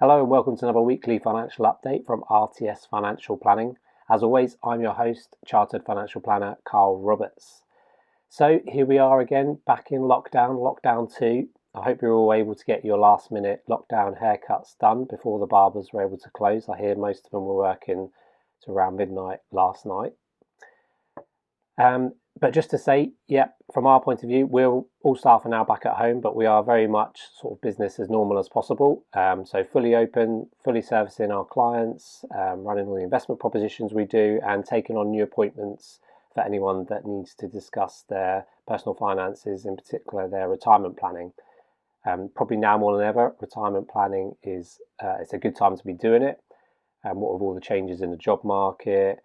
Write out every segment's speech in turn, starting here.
Hello and welcome to another weekly financial update from RTS Financial Planning. As always, I'm your host, Chartered Financial Planner Carl Roberts. So here we are again, back in lockdown 2. I hope you're all able to get your last minute lockdown haircuts done before the barbers were able to close. I hear most of them were working to around midnight last night. But just to say, from our point of view, all staff are now back at home, but we are very much sort of business as normal as possible. So fully open, fully servicing our clients, running all the investment propositions we do, and taking on new appointments for anyone that needs to discuss their personal finances, in particular their retirement planning. Probably now more than ever, retirement planning it's a good time to be doing it. What with all the changes in the job market,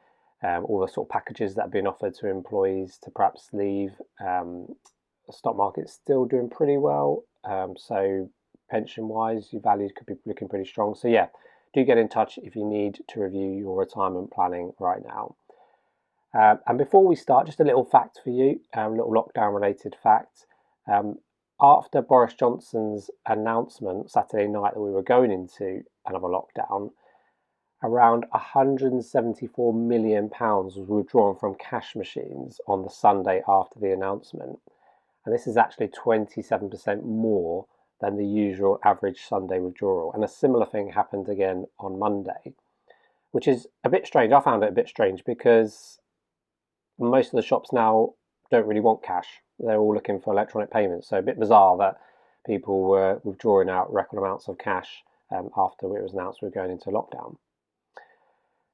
all the sort of packages that have been offered to employees to perhaps leave. The stock market's still doing pretty well, so pension-wise, your values could be looking pretty strong. So do get in touch if you need to review your retirement planning right now. And before we start, just a little fact for you, a little lockdown-related fact. After Boris Johnson's announcement Saturday night that we were going into another lockdown, around £174 million was withdrawn from cash machines on the Sunday after the announcement. And this is actually 27% more than the usual average Sunday withdrawal. And a similar thing happened again on Monday, which is a bit strange. I found it a bit strange because most of the shops now don't really want cash. They're all looking for electronic payments. So a bit bizarre that people were withdrawing out record amounts of cash after it was announced we were going into lockdown.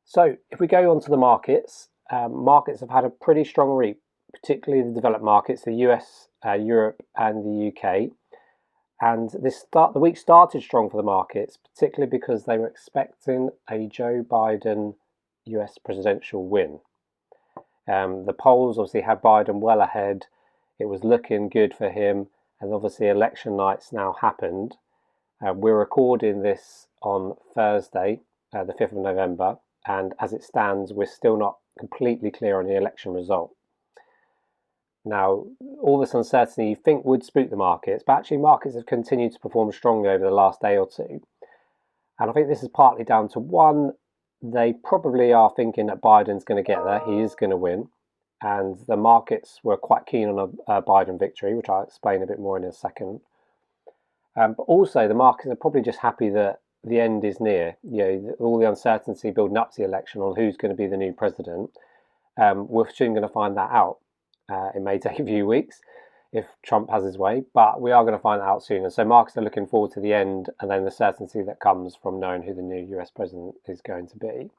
So if we go on to the markets, markets have had a pretty strong week, particularly the developed markets, the US, Europe and the UK. And the week started strong for the markets, particularly because they were expecting a Joe Biden US presidential win. The polls obviously had Biden well ahead. It was looking good for him. And obviously election night's now happened. We're recording this on Thursday, the 5th of November. And as it stands, we're still not completely clear on the election result. Now, all this uncertainty you think would spook the markets, but actually markets have continued to perform strongly over the last day or two. And I think this is partly down to one, they probably are thinking that Biden's going to get there, he is going to win. And the markets were quite keen on a Biden victory, which I'll explain a bit more in a second. But also the markets are probably just happy that the end is near. All the uncertainty building up to the election on who's going to be the new president. We're soon going to find that out. It may take a few weeks if Trump has his way, but we are going to find that out soon. And so markets are looking forward to the end and then the certainty that comes from knowing who the new US president is going to be.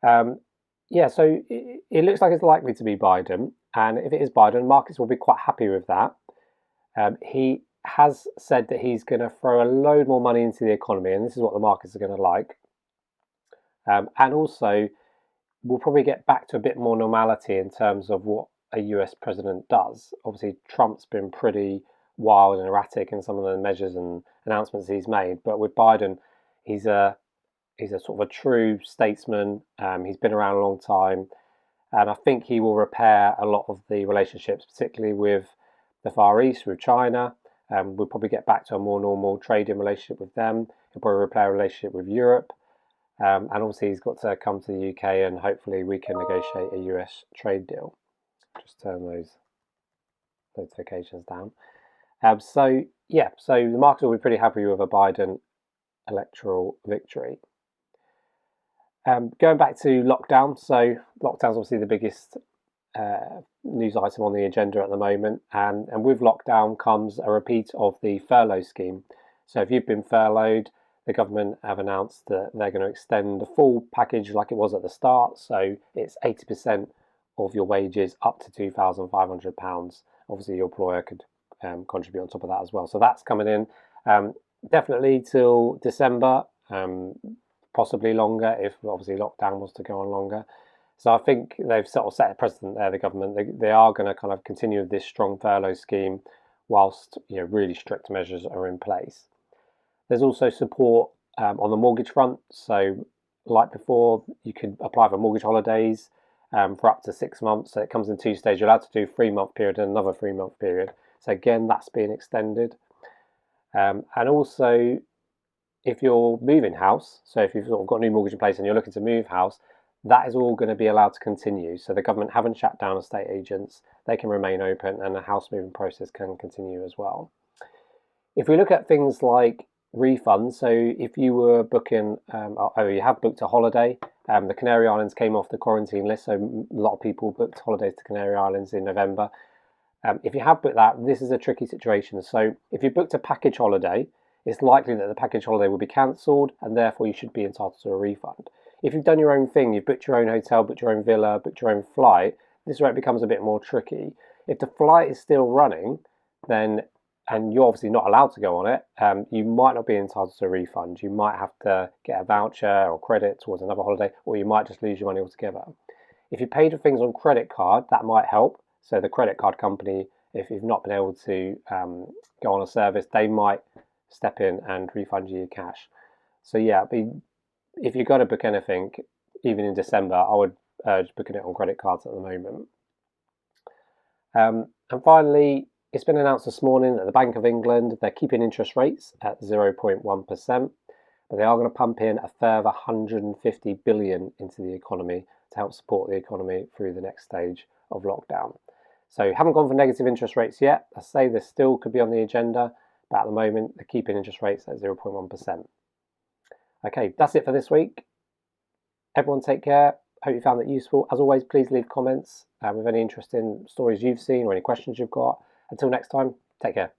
So it looks like it's likely to be Biden. And if it is Biden, markets will be quite happy with that. He has said that he's going to throw a load more money into the economy, and this is what the markets are going to like. And also, we'll probably get back to a bit more normality in terms of what a US president does. Obviously, Trump's been pretty wild and erratic in some of the measures and announcements he's made, but with Biden, he's a sort of a true statesman. He's been around a long time, and I think he will repair a lot of the relationships, particularly with the Far East, with China. We'll probably get back to a more normal trading relationship with them. He'll probably repair a relationship with Europe. And obviously he's got to come to the UK and hopefully we can negotiate a US trade deal. Just turn those notifications down. So the market will be pretty happy with a Biden electoral victory. Going back to lockdown. So lockdown's obviously the biggest news item on the agenda at the moment, and with lockdown comes a repeat of the furlough scheme. So if you've been furloughed, the government have announced that they're going to extend the full package like it was at the start. So it's 80% of your wages up to £2,500. Obviously your employer could contribute on top of that as well. So that's coming in definitely till December, possibly longer if obviously lockdown was to go on longer. So I think they've sort of set a precedent there, the government. They are going to kind of continue with this strong furlough scheme whilst really strict measures are in place. There's also support on the mortgage front. So like before, you could apply for mortgage holidays for up to 6 months. So it comes in 2 stages. You're allowed to do a 3-month period and another 3-month period. So again, that's being extended. And also if you're moving house, so if you've sort of got a new mortgage in place and you're looking to move house, that is all going to be allowed to continue. So the government haven't shut down estate agents, they can remain open, and the house moving process can continue as well. If we look at things like refunds, so if you were booking, you have booked a holiday, the Canary Islands came off the quarantine list, so a lot of people booked holidays to Canary Islands in November. If you have booked that, this is a tricky situation. So if you booked a package holiday, it's likely that the package holiday will be cancelled, and therefore you should be entitled to a refund. If you've done your own thing, you've booked your own hotel, booked your own villa, booked your own flight, this is where it becomes a bit more tricky. If the flight is still running, then, and you're obviously not allowed to go on it, you might not be entitled to a refund. You might have to get a voucher or credit towards another holiday, or you might just lose your money altogether. If you paid for things on credit card, that might help. So the credit card company, if you've not been able to go on a service, they might step in and refund you your cash. So yeah, if you're going to book anything, even in December, I would urge booking it on credit cards at the moment. And finally, it's been announced this morning that the Bank of England, they're keeping interest rates at 0.1%, but they are going to pump in a further 150 billion into the economy to help support the economy through the next stage of lockdown. So haven't gone for negative interest rates yet. I say this still could be on the agenda, but at the moment they're keeping interest rates at 0.1%. Okay, that's it for this week. Everyone take care. Hope you found that useful. As always, please leave comments with any interesting stories you've seen or any questions you've got. Until next time, take care.